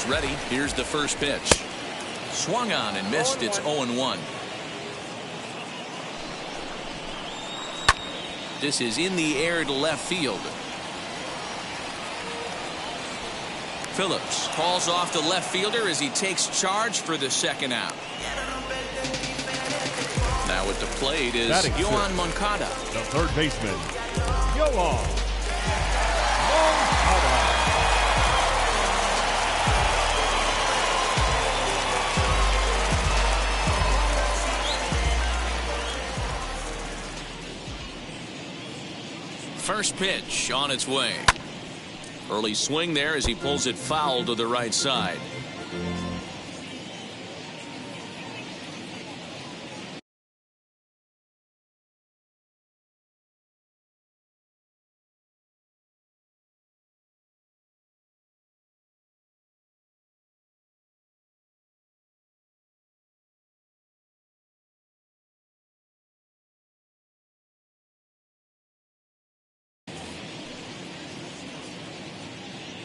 is ready. Here's the first pitch. Swung on and missed. It's 0-1. This is in the air to left field. Phillips calls off the left fielder as he takes charge for the second out. Now at the plate is Yoan Moncada. The third baseman, Yoan Moncada. First pitch on its way. Early swing there as he pulls it foul to the right side.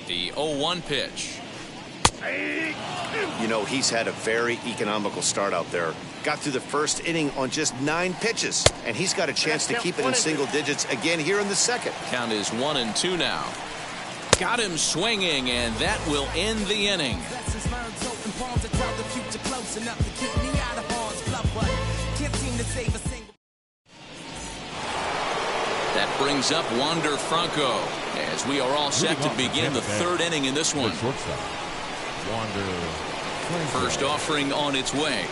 The 0-1 pitch. You know, he's had a very economical start out there. Got through the first inning on just 9 pitches, and he's got a chance to keep it in single digits again here in the second. Count is 1-2 now. Got him swinging, and that will end the inning. That brings up Wander Franco as we are all set to begin the third inning in this one. First offering on its way.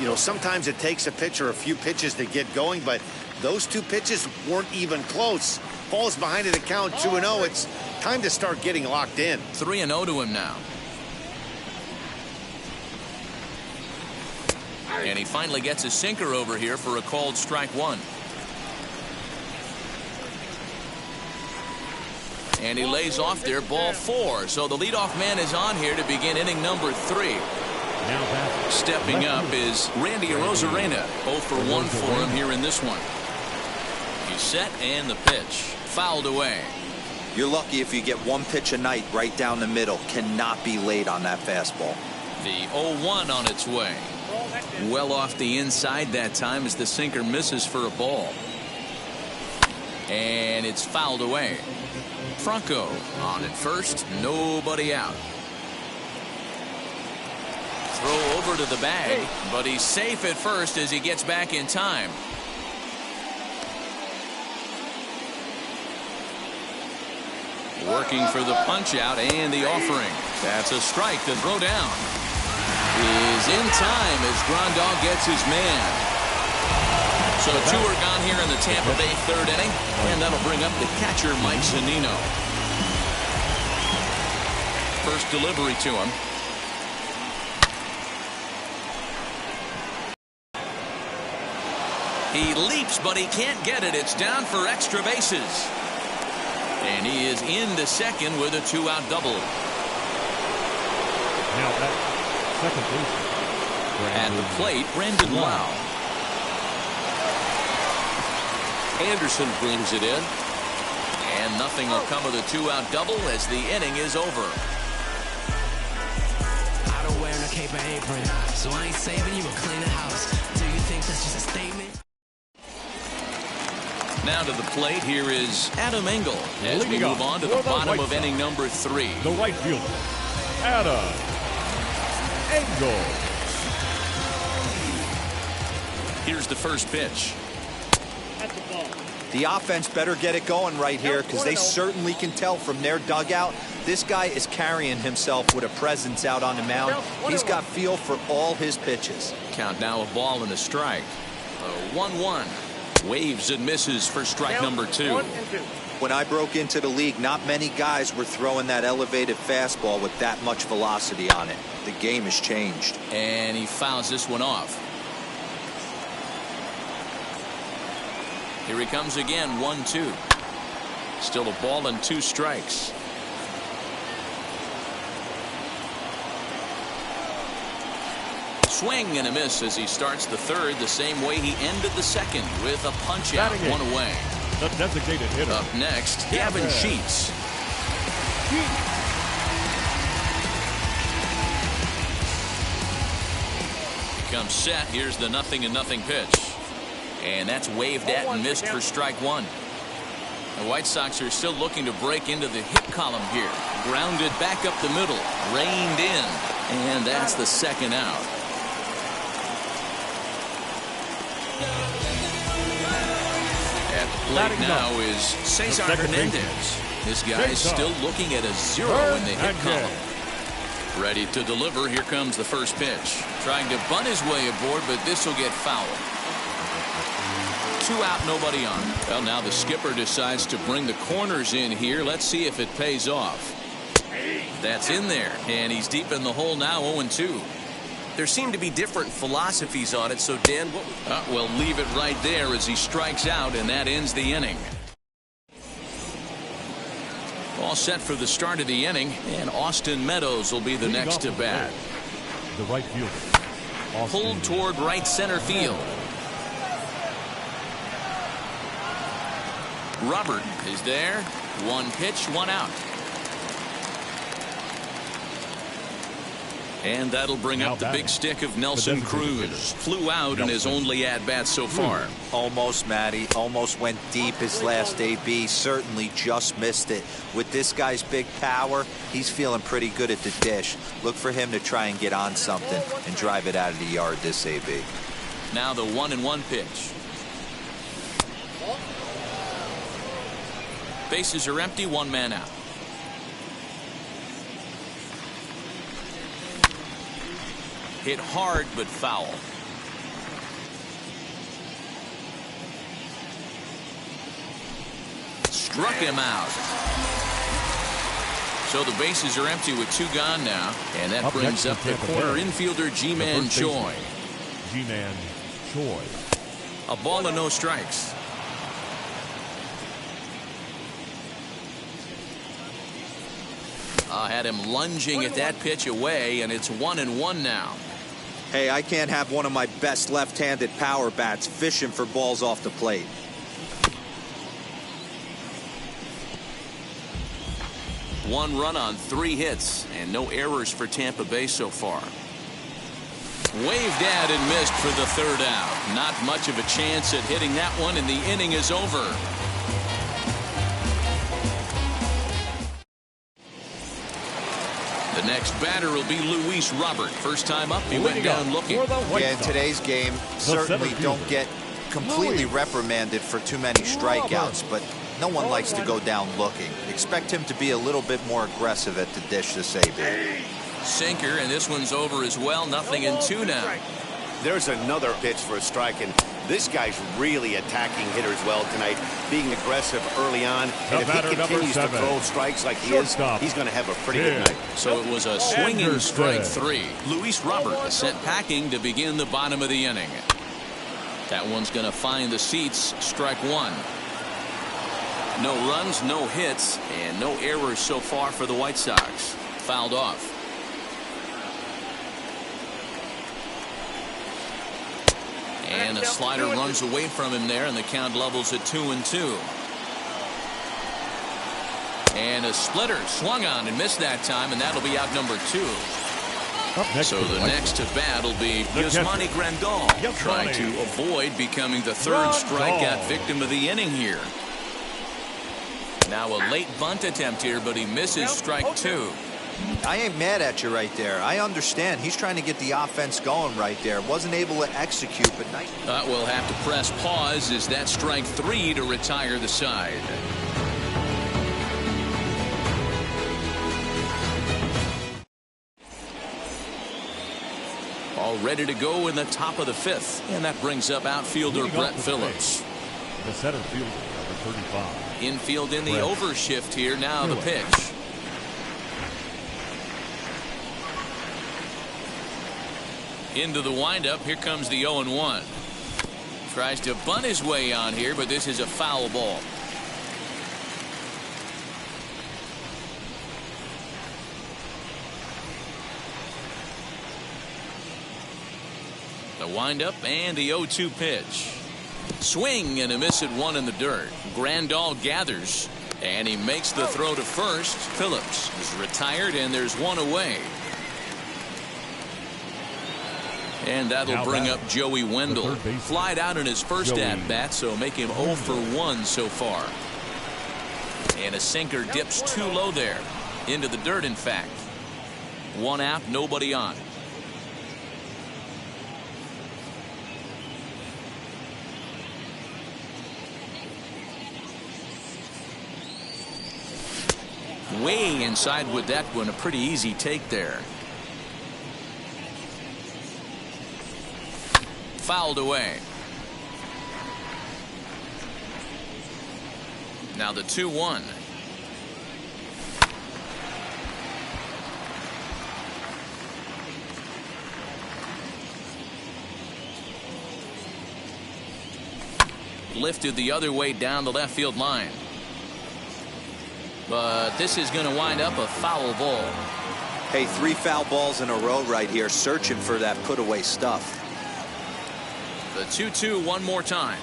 You know, sometimes it takes a pitcher a few pitches to get going, but those 2 pitches weren't even close. Falls behind in the count 2-0. It's time to start getting locked in. 3-0 to him now. And he finally gets a sinker over here for a called strike 1. And he lays off there, ball 4. So the leadoff man is on here to begin inning number 3. Stepping up is Randy Arozarena. 0 for 1 for him here in this one. He's set and the pitch. Fouled away. You're lucky if you get 1 pitch a night right down the middle. Cannot be late on that fastball. The 0-1 on its way. Well off the inside that time as the sinker misses for a ball. And it's fouled away. Franco on at first. Nobody out. Throw over to the bag, but he's safe at first as he gets back in time. Working for the punch out and the offering. That's a strike to throw down. Is in time as Grandal gets his man. So 2 are gone here in the Tampa Bay third inning, and that'll bring up the catcher Mike Zunino. First delivery to him. He leaps, but he can't get it. It's down for extra bases. And he is into second with a 2-out double. Now at second base. At the plate, Brandon Lowe. Anderson brings it in. And nothing will come of the 2-out double as the inning is over. I don't wear no cape or apron, so I ain't saving you a cleaner house. Do you think that's just a statement? Now to the plate, here is Adam Engel as we move on to the bottom of inning number 3. The right fielder, Adam Engel. Here's the first pitch. The offense better get it going right here because they certainly can tell from their dugout. This guy is carrying himself with a presence out on the mound. He's got feel for all his pitches. Count now a ball and a strike. 1-1. Waves and misses for strike number 2. When I broke into the league, not many guys were throwing that elevated fastball with that much velocity on it. The game has changed. And he fouls this one off. Here he comes again, 1-2. Still a ball and 2 strikes. swing and a miss as he starts the third the same way he ended the second with a punch out, one away. The designated hitter. Up next, Gavin Sheets. Comes set. Here's the 0-0 pitch. And that's waved at and missed for strike one. The White Sox are still looking to break into the hit column here. Grounded back up the middle. Reined in. And that's the second out. At the plate now is Cesar Hernandez. This guy is still looking at a 0 in the hit column. Ready to deliver. Here comes the first pitch. Trying to bunt his way aboard, but this will get foul. 2 out, nobody on. Well, now the skipper decides to bring the corners in here. Let's see if it pays off. That's in there, and he's deep in the hole now, 0-2. There seem to be different philosophies on it, so Dan, we'll leave it right there as he strikes out, and that ends the inning. All set for the start of the inning, and Austin Meadows will be the next to bat. The right fielder. Pulled toward right center field. Robert is there. 1 pitch, 1 out. And that'll bring up the big stick of Nelson Cruz. Flew out in his only at-bat so far. Almost, Matty. Almost went deep his last AB. Certainly just missed it. With this guy's big power, he's feeling pretty good at the dish. Look for him to try and get on something and drive it out of the yard this AB. Now the 1-1 pitch. Bases are empty, 1 man out. Hit hard but foul. Struck him out. So the bases are empty with 2 gone now, and that brings up the corner infielder Ji-Man Choi. Ji-Man Choi. A ball and no strikes. Had him lunging at that pitch away, and it's 1-1 now. Hey, I can't have one of my best left-handed power bats fishing for balls off the plate. One run on 3 hits, and no errors for Tampa Bay so far. Waved at and missed for the 3rd out. Not much of a chance at hitting that one, and the inning is over. The next batter will be Luis Robert. First time up, he went down looking. Yeah, in today's game, certainly don't get completely reprimanded for too many strikeouts, but no one likes to go down looking. Expect him to be a little bit more aggressive at the dish this AB. Sinker, and this one's over as well. 0-2 now. There's another pitch for a strike, and this guy's really attacking hitters well tonight, being aggressive early on. And if he continues to throw strikes like he is, he's going to have a pretty good night. So it was a swinging strike 3. Luis Robert is sent packing to begin the bottom of the inning. That one's going to find the seats. Strike 1. No runs, no hits, and no errors so far for the White Sox. Fouled off. And a slider runs away from him there, and the count levels at 2-2. And a splitter swung on and missed that time, and that'll be out number 2. So the next to bat will be Yasmani Grandal, trying to avoid becoming the 3rd strikeout victim of the inning here. Now a late bunt attempt here, but he misses strike 2. I ain't mad at you right there. I understand. He's trying to get the offense going right there. Wasn't able to execute, but nice. We'll have to press pause as that strike 3 to retire the side. All ready to go in the top of the 5th, and that brings up outfielder Brett Phillips. The center fielder, number 35. Infield in the overshift here. Now the pitch. Into the windup. Here comes the 0-1. Tries to bunt his way on here, but this is a foul ball. The windup and the 0-2 pitch. Swing and a miss at one in the dirt. Grandal gathers, and he makes the throw to first. Phillips is retired, and there's one away. And that'll Now bring back, up Joey Wendell. Flied out in his first Joey at-bat, so make him 0 for 1 so far. And a sinker dips too low there. Into the dirt, in fact. One out, nobody on. Way inside with that one. A pretty easy take there. Fouled away. Now the 2-1. Lifted the other way down the left field line. But this is going to wind up a foul ball. Hey, 3 foul balls in a row right here, searching for that put away stuff. The 2-2 one more time.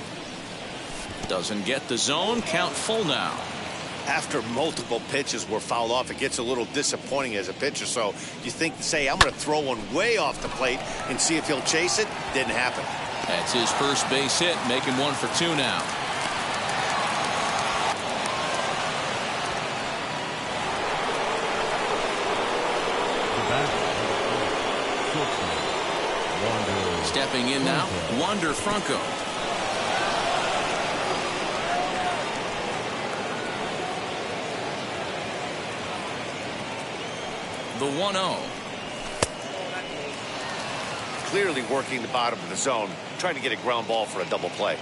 Doesn't get the zone. Count full now. After multiple pitches were fouled off, it gets a little disappointing as a pitcher. So you think, say, I'm going to throw one way off the plate and see if he'll chase it. Didn't happen. That's his first base hit, making 1 for 2 now. Stepping in now, Wander Franco. The 1-0. Clearly working the bottom of the zone, trying to get a ground ball for a double play.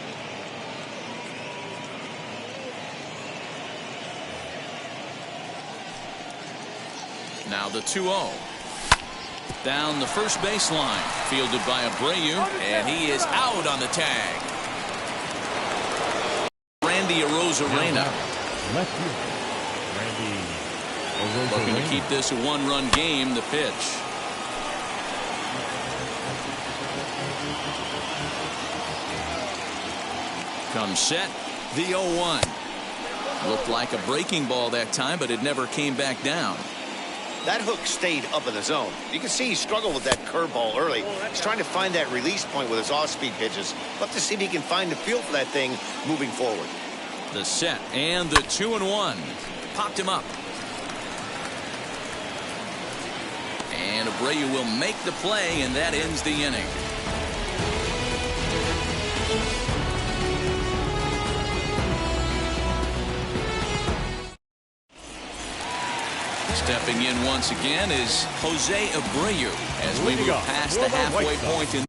Now the 2-0. Down the first baseline, fielded by Abreu, and he is out on the tag. Randy Arozarena. Left field. Randy Arozarena. Looking to keep this a 1-run game. The pitch. Comes set. The 0-1. Looked like a breaking ball that time, but it never came back down. That hook stayed up in the zone. You can see he struggled with that curveball early. He's trying to find that release point with his off-speed pitches. Love to see if he can find the feel for that thing moving forward. The set and the 2-1. Popped him up. And Abreu will make the play, and that ends the inning. Stepping in once again is Jose Abreu as we move past the halfway point in.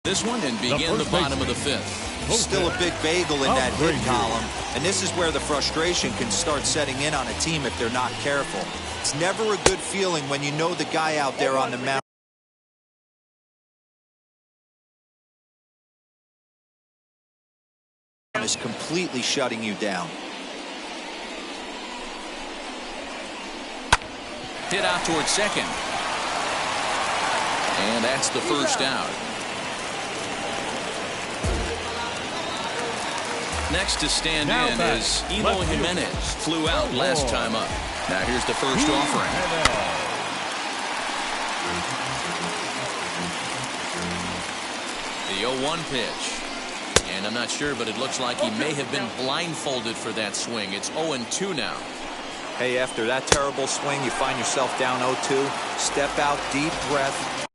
This one and begin the bottom of the 5th. Still a big bagel in that hit column, and this is where the frustration can start setting in on a team if they're not careful. It's never a good feeling when you know the guy out there on the mound is completely shutting you down. Hit out towards second. And that's the first out. Next to stand in is Eloy Jimenez. Flew out last time up. Now here's the first offering. The 0-1 pitch. And I'm not sure, but it looks like he may have been blindfolded for that swing. It's 0-2 now. Hey, after that terrible swing, you find yourself down 0-2. Step out, deep breath.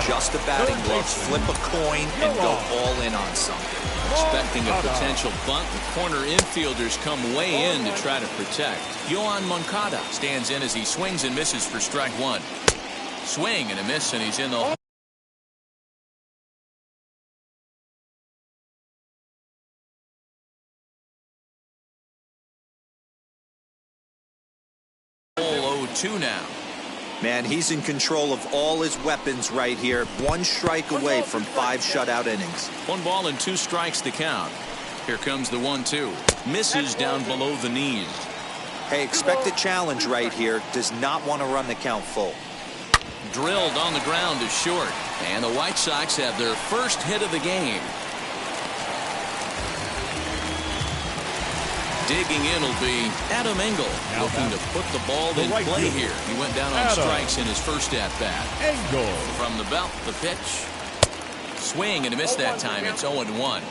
Just the batting gloves, flip a coin, and go all in on something. Expecting a potential bunt, the corner infielders come way in to try to protect. Yoan Moncada stands in as he swings and misses for strike 1. Swing and a miss, and he's in the hole. 2 now. Man, he's in control of all his weapons right here. 1 strike away from 5 shutout innings. 1 ball and 2 strikes to count. Here comes the 1-2. Misses down below the knees. Hey, expect a challenge right here. Does not want to run the count full. Drilled on the ground is short. And the White Sox have their first hit of the game. Digging in will be Adam Engel, looking to put the ball in play here. He went down on strikes in his first at-bat. Engel. From the belt, the pitch. Swing and a miss that time. It's 0-1.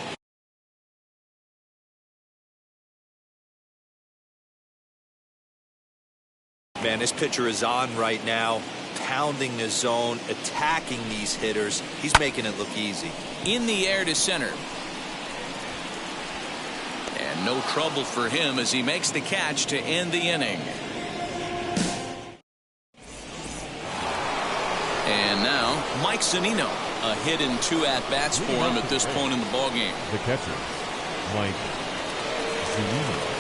Man, this pitcher is on right now, pounding the zone, attacking these hitters. He's making it look easy. In the air to center. And no trouble for him as he makes the catch to end the inning. And now Mike Zunino, a hit in 2 at-bats for him at this point in the ballgame. The catcher, Mike Zunino.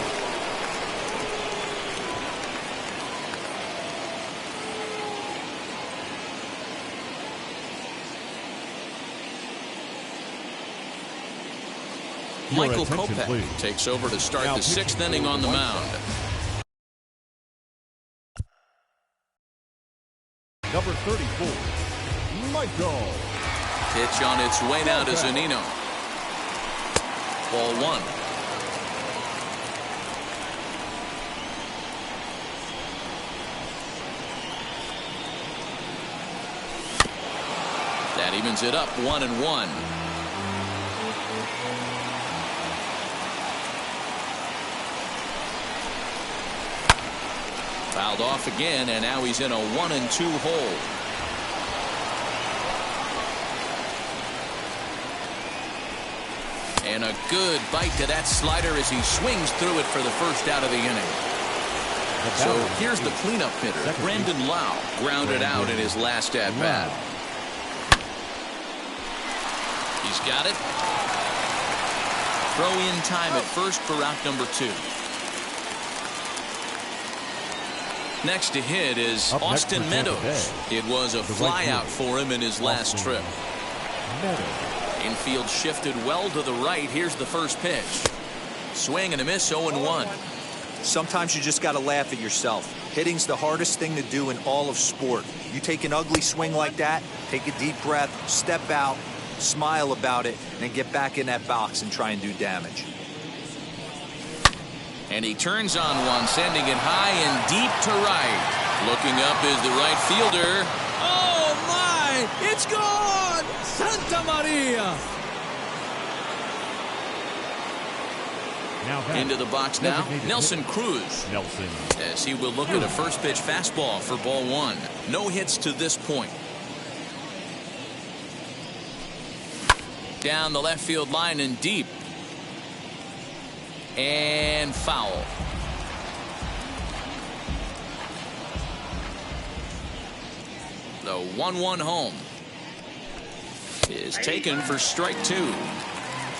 Michael Kopech takes over to start the 6th inning on the mound. Number 34, Michael. Pitch on its way now to Zunino. Ball 1. That evens it up 1-1. Fouled off again, and now he's in a 1-2 hole. And a good bite to that slider as he swings through it for the first out of the inning. So here's the cleanup hitter, Brandon Lau, grounded out in his last at-bat. He's got it. Throw in time at first for out number 2. Next to hit is Austin Meadows. It was a flyout for him in his last trip. Infield shifted well to the right. Here's the first pitch. Swing and a miss, 0-1. Sometimes you just got to laugh at yourself. Hitting's the hardest thing to do in all of sport. You take an ugly swing like that, take a deep breath, step out, smile about it, and then get back in that box and try and do damage. And he turns on one, sending it high and deep to right. Looking up is the right fielder. Oh, my! It's gone! Santa Maria! Into the box now, Nelson Cruz. As he will look at a first pitch fastball for ball 1. No hits to this point. Down the left field line and deep. And foul. The 1-1 home is taken for strike 2.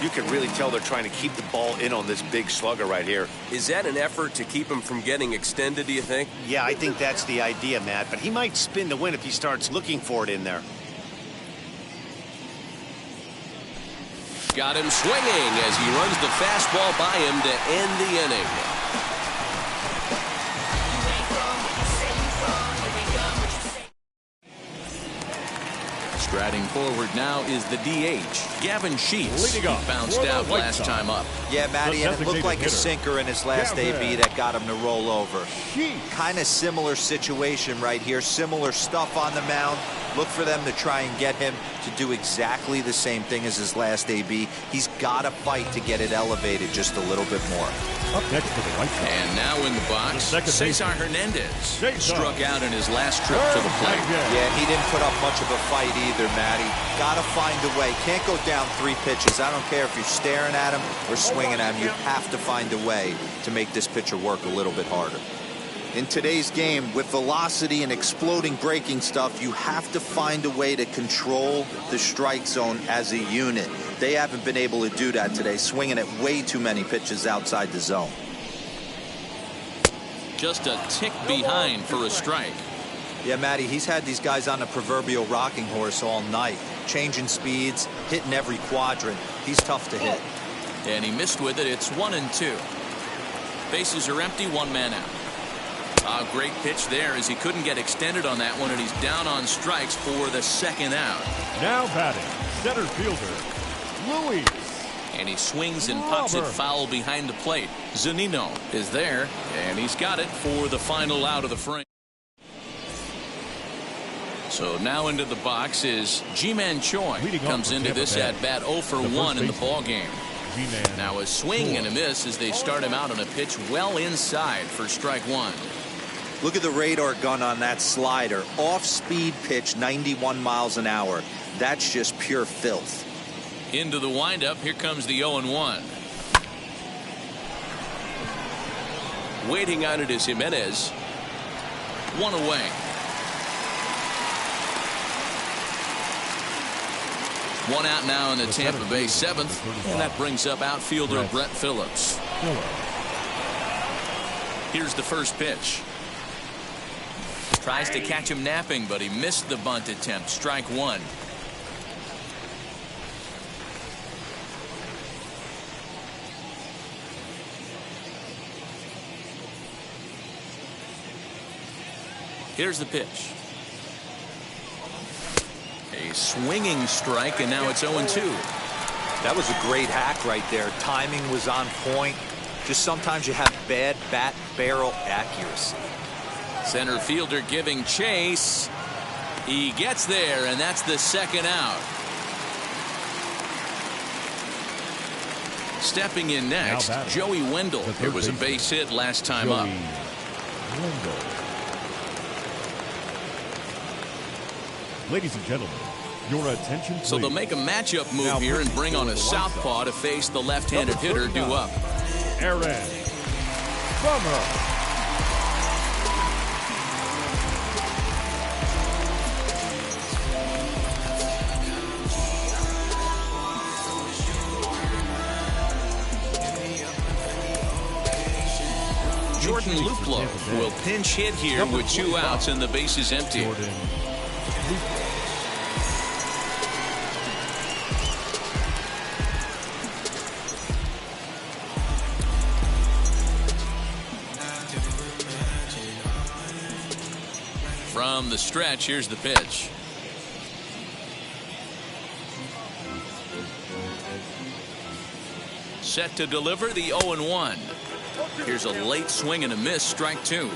You can really tell they're trying to keep the ball in on this big slugger right here. Is that an effort to keep him from getting extended, do you think? Yeah, I think that's the idea, Matt. But he might spin the win if he starts looking for it in there. Got him swinging as he runs the fastball by him to end the inning. Striding forward now is the DH, Gavin Sheets. He bounced out last time up. Yeah, Matty, and it looked like a sinker in his last AB that got him to roll over. Kind of similar situation right here. Similar stuff on the mound. Look for them to try and get him to do exactly the same thing as his last AB. He's got to fight to get it elevated just a little bit more. Up next for the White Sox. And now in the box, Cesar Hernandez struck out in his last trip to the plate. Yeah, he didn't put up much of a fight either, Matty. Got to find a way. Can't go down 3 pitches. I don't care if you're staring at him or swinging at him. You have to find a way to make this pitcher work a little bit harder. In today's game, with velocity and exploding breaking stuff, you have to find a way to control the strike zone as a unit. They haven't been able to do that today, swinging at way too many pitches outside the zone. Just a tick behind for a strike. Yeah, Matty, he's had these guys on the proverbial rocking horse all night, changing speeds, hitting every quadrant. He's tough to hit. And he missed with it. It's 1-2. Bases are empty, one man out. A great pitch there as he couldn't get extended on that one, and he's down on strikes for the second out. Now batting, center fielder, Luis. And he swings and pops it foul behind the plate. Zunino is there, and he's got it for the final out of the frame. So now into the box is Ji-Man Choi. Comes into this at bat 0 for 1 in the ball game. Now a swing and a miss as they start him out on a pitch well inside for strike one. Look at the radar gun on that slider. Off-speed pitch, 91 miles an hour. That's just pure filth. Into the windup. Here comes the 0-1. Waiting on it is Jimenez. One away. One out now in the Tampa Bay 7th, and that brings up outfielder Brett Phillips. Here's the first pitch. Tries to catch him napping, but he missed the bunt attempt. Strike one. Here's the pitch. A swinging strike, and now it's 0-2. That was a great hack right there. Timing was on point. Just sometimes you have bad bat barrel accuracy. Center fielder giving chase. He gets there, and that's the second out. Stepping in next, Joey Wendell. It was a base hit last time up. Ladies and gentlemen, your attention please. So they'll make a matchup move here and bring on a southpaw to face the left-handed hitter due up. Aaron Bummer. Jordan Luplow will pinch hit here with 2 outs and the bases empty. From the stretch, here's the pitch. Set to deliver the 0-1. Here's a late swing and a miss, strike two.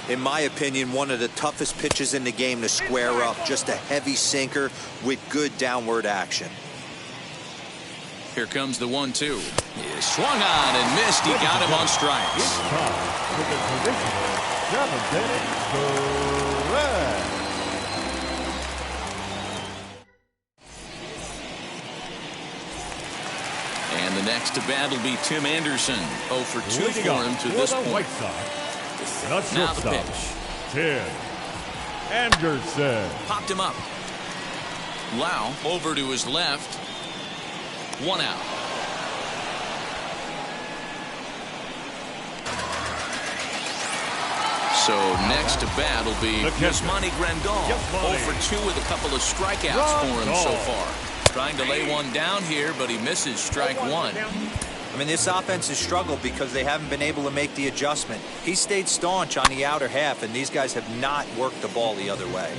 In my opinion, one of the toughest pitches in the game to square up. Just a heavy sinker with good downward action. Here comes the 1-2. He swung on and missed. He got him on strikes. And the next to bat will be Tim Anderson. 0 for 2 for him to this point. Now the pitch. Tim Anderson. Popped him up. Lau over to his left. 1 out. So next to bat will be Yasmani Grandal. 0 for 2 with a couple of strikeouts for him so far. Trying to lay one down here, but he misses strike one. I mean, this offense has struggled because they haven't been able to make the adjustment. He stayed staunch on the outer half, and these guys have not worked the ball the other way.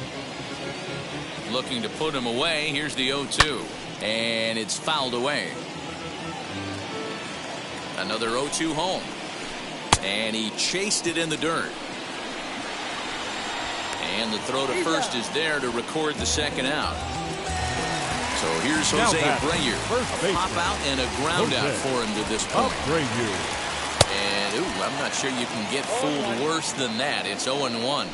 Looking to put him away. Here's the 0-2. And it's fouled away. Another 0-2 home. And he chased it in the dirt. And the throw to first is there to record the second out. So here's Jose Abreu. Pop out and a ground out for him to this point. And I'm not sure you can get fooled worse than that. It's 0-1.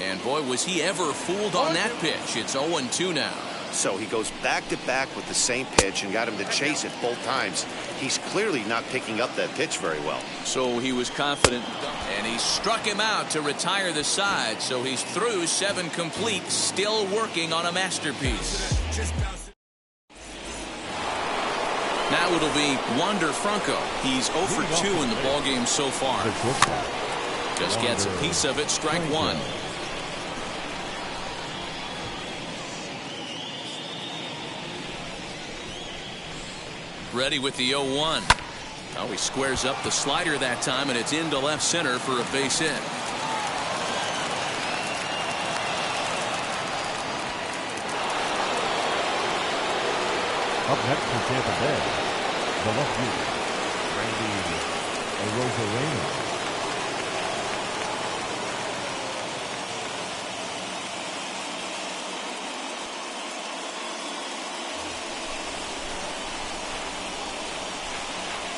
And boy, was he ever fooled on that pitch. It's 0-2 now. So he goes back to back with the same pitch and got him to chase it both times. He's clearly not picking up that pitch very well. So he was confident, and he struck him out to retire the side. So he's through 7 complete, still working on a masterpiece. Now it'll be Wander Franco. He's 0 for 2 in the ballgame so far. Just gets a piece of it, strike one. Ready with the 0-1. Oh, he squares up the slider that time, and it's into left center for a base hit. Up next for Tampa Bay, the left fielder, Randy Arozarena.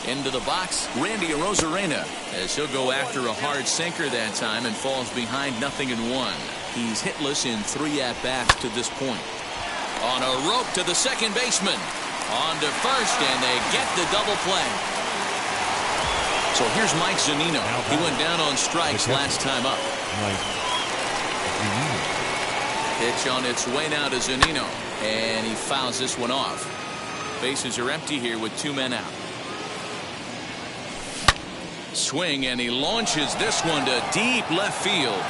Into the box, Randy Arozarena, as he'll go after a hard sinker that time and falls behind 0-1. He's hitless in 3 at-bats to this point. On a rope to the second baseman. On to first, and they get the double play. So here's Mike Zunino. He went down on strikes last time up. Pitch on its way now to Zunino, and he fouls this one off. Bases are empty here with 2 men out. Swing, and he launches this one to deep left field.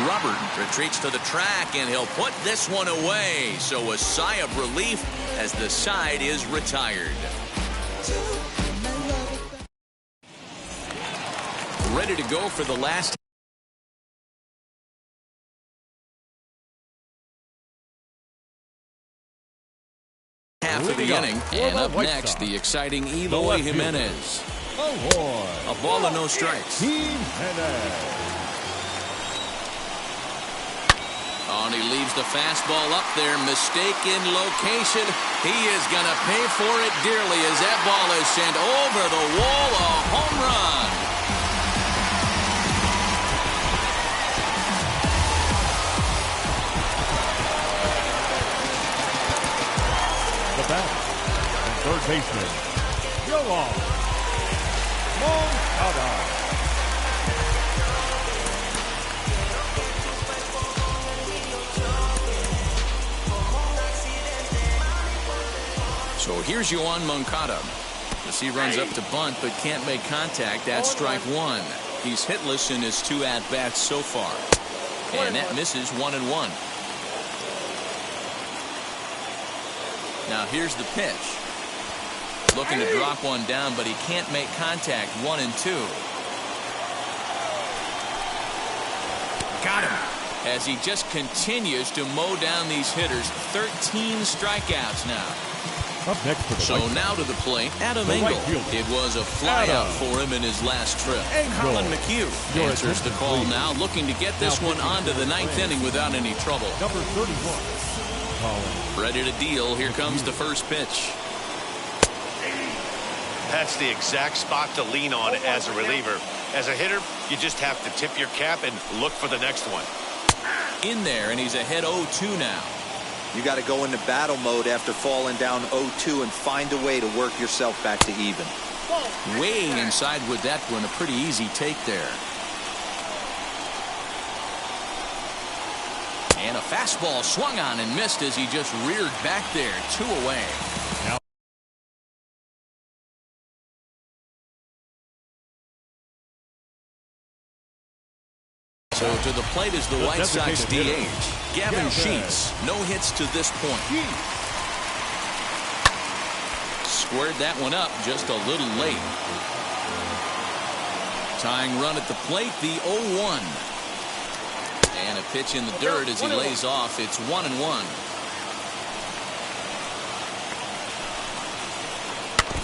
Robert retreats to the track, and he'll put this one away. So a sigh of relief as the side is retired. Ready to go for the last half of the inning. And up next, the exciting Eloy Jimenez. A ball and no strikes. And he leaves the fastball up there. Mistaken location. He is going to pay for it dearly as that ball is sent over the wall. A home run. The batter and third baseman, Yoan Moncada. So here's Yoan Moncada. As he runs up to bunt but can't make contact. That's strike one. He's hitless in his 2 at-bats so far. And that misses 1-1. Now here's the pitch. Looking to drop one down, but he can't make contact. 1-2. Got him. As he just continues to mow down these hitters. 13 strikeouts now. Up next for the so now to the plate, Adam Engel. It was a flyout for him in his last trip. Colin McHugh answers the call now, looking to get this one onto the 9th inning without any trouble. Number 31, Colin. Ready to deal. Here comes the first pitch. That's the exact spot to lean on as a reliever. As a hitter, you just have to tip your cap and look for the next one. In there, and he's ahead 0-2 now. You got to go into battle mode after falling down 0-2 and find a way to work yourself back to even. Way inside with that one. A pretty easy take there. And a fastball swung on and missed as he just reared back there. 2 away. Now so to the plate is the White Sox DH, Gavin Sheets. No hits to this point. Squared that one up just a little late. Tying run at the plate, the 0-1. And a pitch in the dirt as he lays off. It's 1-1.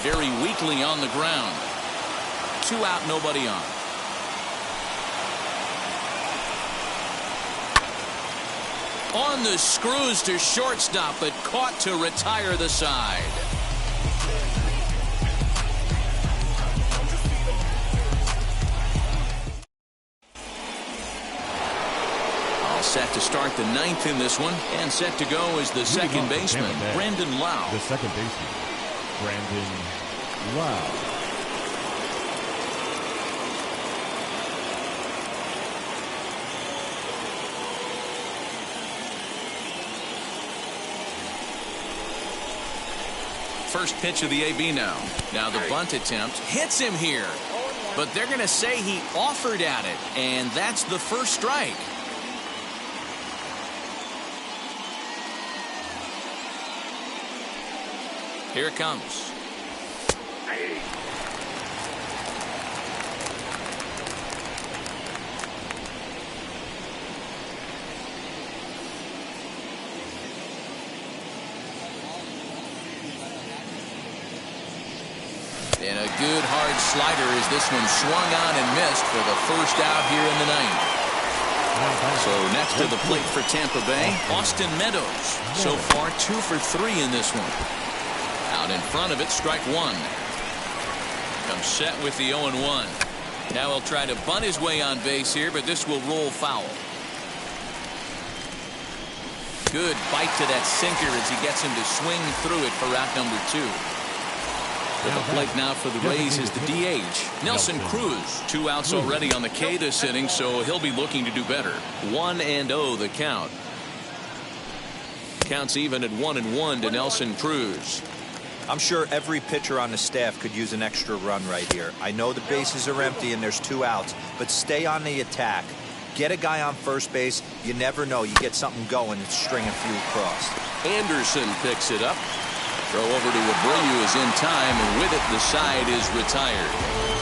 Very weakly on the ground. 2 out, nobody on. On the screws to shortstop, but caught to retire the side. All set to start the 9th in this one, and set to go is the second baseman, Brandon Lau. the second baseman, Brandon Lau. First pitch of the AB now. Now the bunt attempt hits him here. But they're going to say he offered at it, and that's the first strike. Here it comes. And a good hard slider as this one swung on and missed for the first out here in the ninth. So next to the plate for Tampa Bay, Austin Meadows. So far 2 for 3 in this one. Out in front of it, strike one. Comes set with the 0-1. Now he'll try to bunt his way on base here, but this will roll foul. Good bite to that sinker as he gets him to swing through it for out number 2. At the plate now for the Rays is the DH, Nelson Cruz. 2 outs already on the K this inning, so he'll be looking to do better. 1-0 the count. Counts even at 1-1 to Nelson Cruz. I'm sure every pitcher on the staff could use an extra run right here. I know the bases are empty and there's 2 outs, but stay on the attack. Get a guy on first base. You never know. You get something going and string a few across. Anderson picks it up. Throw over to Abreu is in time, and with it, the side is retired.